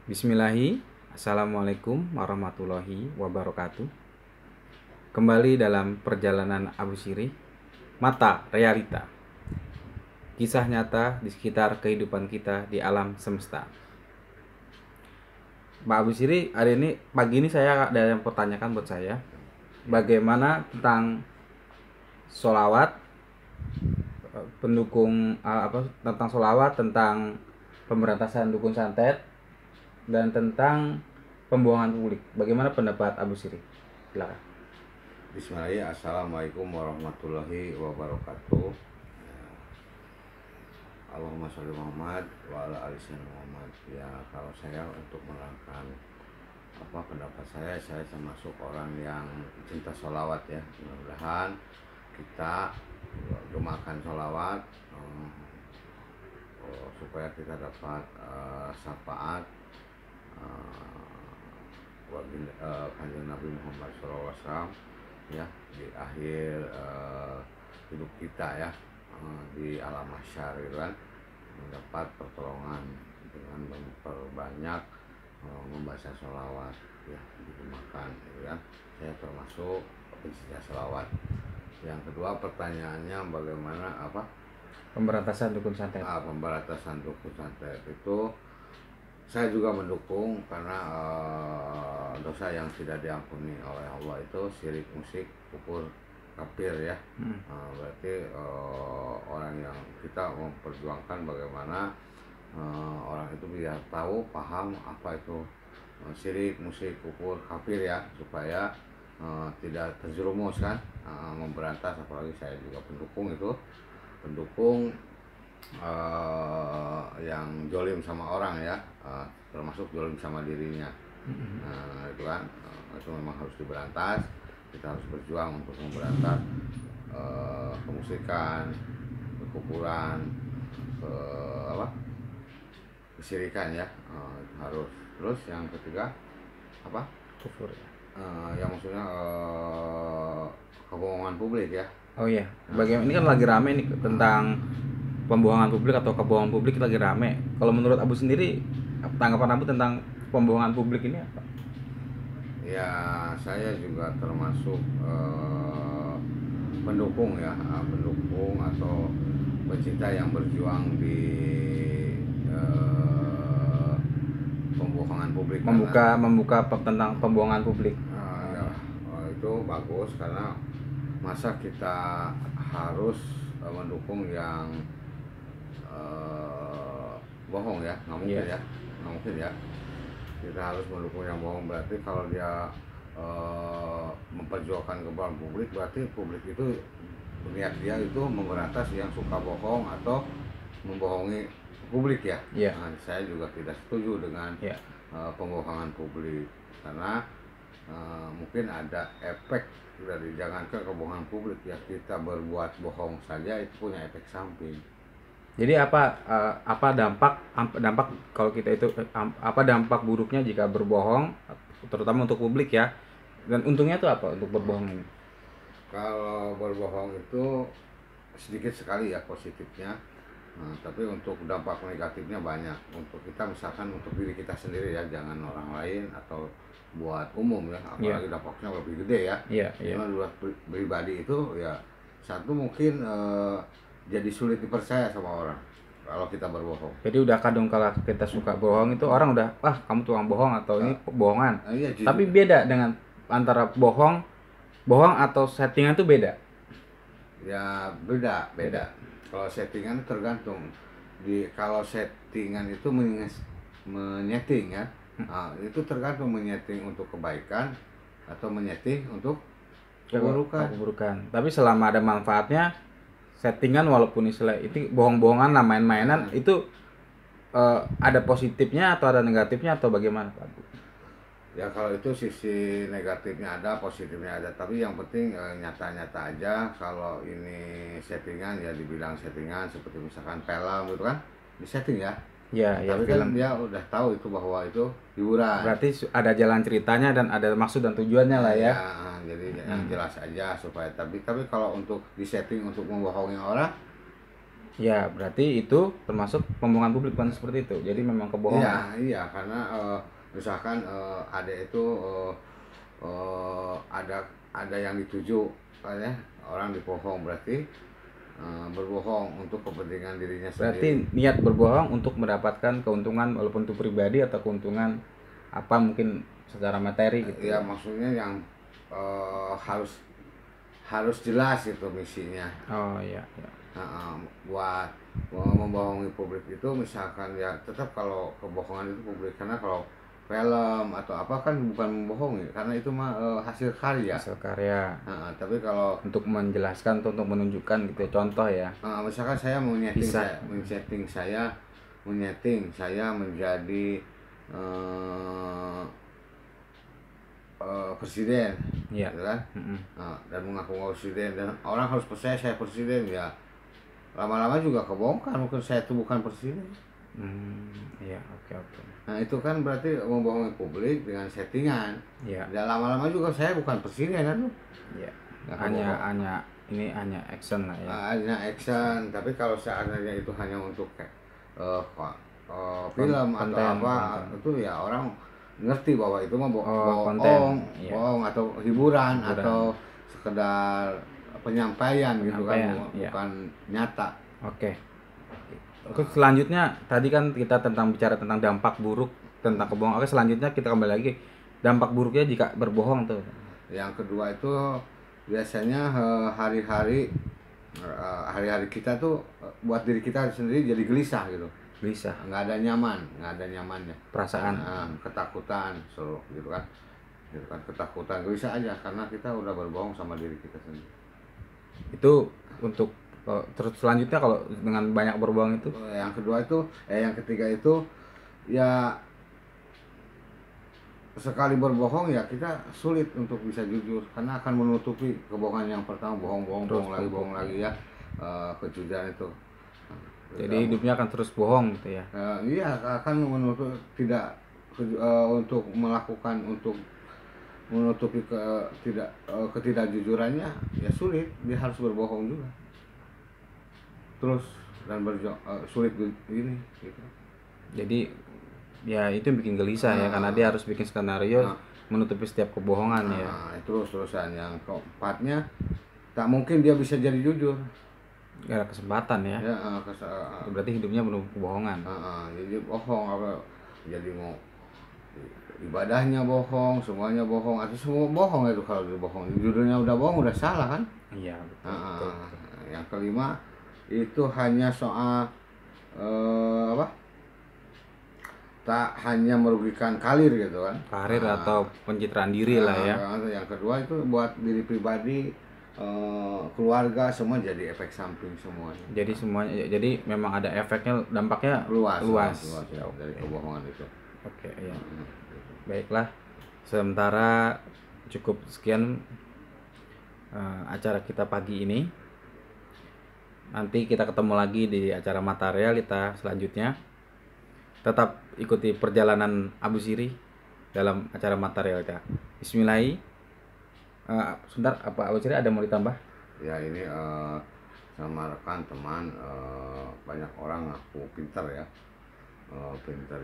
Bismillahi, Assalamualaikum warahmatullahi wabarakatuh. Kembali dalam perjalanan Abu Siri, Mata Realita. Kisah nyata di sekitar kehidupan kita di alam semesta. Mbak Abu Siri, hari ini pagi ini saya ada yang pertanyakan buat saya. Bagaimana tentang sholawat, tentang sholawat, tentang pemberantasan dukun santet, dan tentang pembohongan publik. Bagaimana pendapat Abu Siri? Silakan. Bismillahirrahmanirrahim. Assalamualaikum warahmatullahi wabarakatuh. Allahumma sholli Muhammad wa ala ali sayyidina Muhammad. Ya, kalau saya untuk menerangkan pendapat saya termasuk orang yang cinta sholawat ya. Mudah-mudahan kita gemakan sholawat supaya kita dapat syafaat kanjeng Nabi Muhammad SAW ya di akhir hidup kita ya, di alam mahsyar gitu kan, mendapat pertolongan dengan memperbanyak membaca sholawat ya, dimakan gitu kan. Saya termasuk pencinta sholawat. Yang kedua, pertanyaannya bagaimana Pemberantasan dukun santet. Pemberantasan dukun santet itu saya juga mendukung karena dosa yang tidak diampuni oleh Allah itu syirik, musyrik, kufur, kafir ya. Berarti orang yang kita memperjuangkan bagaimana orang itu biar tahu, paham apa itu syirik, musyrik, kufur, kafir ya, supaya tidak terjerumus kan, memberantas. Apalagi saya juga pendukung yang jolim sama orang ya, termasuk jolim sama dirinya. Itu kan, itu memang harus diberantas. Kita harus berjuang untuk memberantas kemusyrikan, kekufuran, kesyirikan ya. Itu harus. Terus yang ketiga Kufur. yang maksudnya kebohongan publik ya. Oh iya, bagaimana ini kan lagi rame nih tentang pembohongan publik atau kebohongan publik lagi rame. Kalau menurut Abu sendiri, tanggapan Abu tentang pembohongan publik ini apa? Ya, saya juga termasuk pendukung ya, pendukung atau pecinta yang berjuang di pembohongan publik. Membuka tentang pembohongan publik. Ya, itu bagus karena masa kita harus mendukung yang bohong ya, nggak mungkin ya, nggak mungkin ya. Kita harus mendukung yang bohong. Berarti kalau dia memperjuangkan kebohongan publik, berarti publik itu niat dia itu memberantas yang suka bohong atau membohongi publik ya. Nah, saya juga tidak setuju dengan pembohongan publik karena mungkin ada efek dari, jangankan kebohongan publik ya, kita berbuat bohong saja itu punya efek samping. Jadi apa dampak kalau kita itu apa dampak buruknya jika berbohong, terutama untuk publik ya, dan untungnya itu apa untuk berbohong ini? Kalau berbohong itu sedikit sekali ya positifnya, tapi untuk dampak negatifnya banyak. Untuk kita misalkan untuk diri kita sendiri ya, jangan orang lain atau buat umum ya, apalagi dampaknya lebih gede ya. Buat pribadi itu ya, satu mungkin jadi sulit dipercaya sama orang kalau kita berbohong. Jadi udah kadang kalau kita suka bohong itu orang udah, kamu tukang bohong atau ini bohongan. Iya, tapi beda dengan antara bohong atau settingan itu beda. Ya beda. Kalau settingan tergantung. Kalau settingan itu menyeting ya, itu tergantung menyeting untuk kebaikan atau menyeting untuk keburukan. Tapi selama ada manfaatnya, settingan walaupun istilah itu bohong-bohongan lah, main-mainan, itu ada positifnya atau ada negatifnya atau bagaimana Pak? Ya kalau itu sisi negatifnya ada, positifnya ada, tapi yang penting nyata-nyata aja. Kalau ini settingan ya dibilang settingan, seperti misalkan film gitu kan, di setting ya. Tapi kan dia udah tahu itu bahwa itu hiburan. Berarti ada jalan ceritanya dan ada maksud dan tujuannya lah ya. Jadi yang jelas aja supaya tapi kalau untuk disetting untuk membohongi orang Ya, berarti itu termasuk pembohongan publik kan seperti itu. Jadi memang kebohongan. Iya karena misalkan ada itu ada yang dituju ya, orang dibohong berarti berbohong untuk kepentingan dirinya Berarti sendiri. niat berbohong untuk mendapatkan keuntungan walaupun itu pribadi atau keuntungan apa mungkin secara materi gitu Ya ya. maksudnya yang harus harus jelas itu misinya. Oh iya, iya. Buat membohongi publik itu misalkan ya tetap kalau kebohongan itu publik, karena kalau film atau apa kan bukan membohongi karena itu mah hasil karya. Hasil karya Tapi kalau untuk menjelaskan atau untuk menunjukkan gitu ya, contoh ya. misalkan saya mau Bisa. menyeting saya menjadi eh, presiden, Iya. gitu kan. Mm-mm. Dan mengaku presiden dan orang harus percaya saya presiden, ya lama-lama juga kebongkar mungkin saya itu bukan presiden. Iya, oke oke. Nah itu kan berarti membohongi publik dengan settingan. Iya. Dan lama-lama juga saya bukan presiden kan. Iya. Nggak Hanya ini hanya action lah ya. hanya action, tapi kalau seandainya itu hanya untuk kayak film atau Konten, apa konten. itu ya orang ngerti bahwa itu mah Konten, iya. bohong atau hiburan, Hiburan. atau sekedar penyampaian gitu kan, Penyampaian, iya. bukan nyata. Oke. Oke, selanjutnya tadi kan kita bicara tentang dampak buruk tentang kebohongan. Oke, selanjutnya kita kembali lagi dampak buruknya jika berbohong tuh. Yang kedua itu biasanya hari-hari kita tuh buat diri kita sendiri jadi gelisah gitu, Bisa nggak ada nyamannya, perasaan. ketakutan selalu gitu kan, ketakutan gelisah aja karena kita udah berbohong sama diri kita sendiri. Itu untuk terus selanjutnya kalau dengan banyak berbohong itu Yang kedua itu yang ketiga itu ya sekali berbohong ya kita sulit untuk bisa jujur karena akan menutupi kebohongan yang pertama, bohong lagi ya, kejujuran itu. jadi hidupnya akan terus bohong gitu ya. Iya akan menutup tidak untuk melakukan untuk menutupi ketidakjujurannya ya sulit, dia harus berbohong juga terus dan sulit ini gitu. Jadi ya itu yang bikin gelisah ya karena dia harus bikin skenario menutupi setiap kebohongan ya. Terus-terusan. Yang keempatnya tak mungkin dia bisa jadi jujur. Gak ada kesempatan ya. Berarti hidupnya penuh kebohongan. Jadi bohong apa, jadi mau ibadahnya bohong, semuanya bohong, atau semua bohong itu. Kalau dibohong judulnya udah bohong udah salah kan. Iya betul. Yang kelima itu hanya soal apa, tak hanya merugikan karir gitu kan, Karir atau pencitraan diri lah ya. Yang kedua itu buat diri pribadi, keluarga, semua jadi efek samping semuanya. Jadi semuanya, jadi memang ada efeknya, dampaknya luas Ya, dari kebohongan itu. Oke ya. Baiklah, sementara cukup sekian acara kita pagi ini. Nanti kita ketemu lagi di acara Mata Realita selanjutnya. Tetap ikuti perjalanan Abu Siri dalam acara Mata Realita. Bismillah. Sebentar, apa Abu Siri ada mau ditambah? Ya ini sama rekan teman, banyak orang ngaku pintar ya. Pintar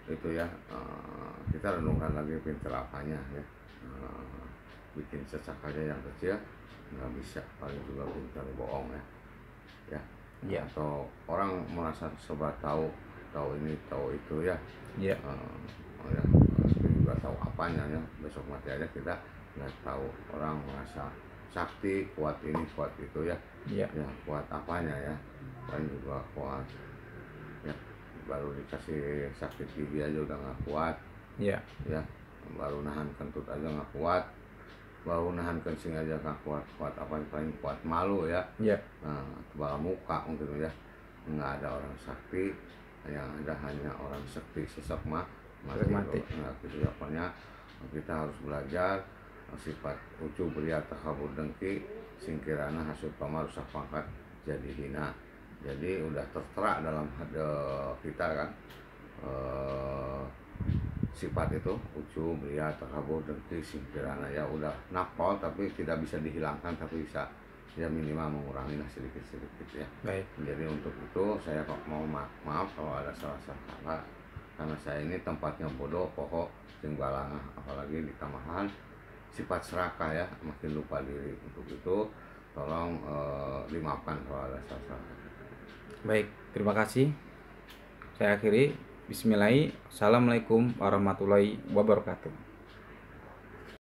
itu ya, kita renungkan lagi pintar apanya ya. Bikin cecak aja yang kecil nggak bisa, paling juga pintar bohong ya. Atau orang merasa serba tahu ini tahu itu ya. Ya. Juga tahu apanya ya, besok mati aja kita nggak tahu. Orang merasa sakti, kuat ini kuat itu ya. Ya kuat apanya ya, paling juga kuat ya, baru dikasih sakit gigi aja udah nggak kuat ya, baru nahan kentut aja nggak kuat, baru nahan kencing aja nggak kuat apa, paling kuat malu ya. Tebal muka mungkin ya. Nggak ada orang sakti, yang ada hanya orang sakti sesek mati. Nah, gitu ya. Pokoknya kita harus belajar sifat ujub, ria, takabur, dengki, singkirana, hasud, pamar, rusak pangkat, jadi hina. Jadi udah tertera dalam kita kan, sifat itu ujub, ria, takabur, dengki, singkirana ya udah napol, tapi tidak bisa dihilangkan, tapi bisa ya minimal mengurangi lah sedikit-sedikit ya. Baik. Jadi untuk itu saya kok mau maaf kalau ada salah-salah kata, karena saya ini tempatnya bodoh, pokok sing balangah, apalagi di tamahan sifat serakah ya, makin lupa diri. Untuk itu tolong dimaafkan kalau ada salah-salah kata. Baik, terima kasih. Saya akhiri. Bismillahirrahmanirrahim. Assalamualaikum warahmatullahi wabarakatuh.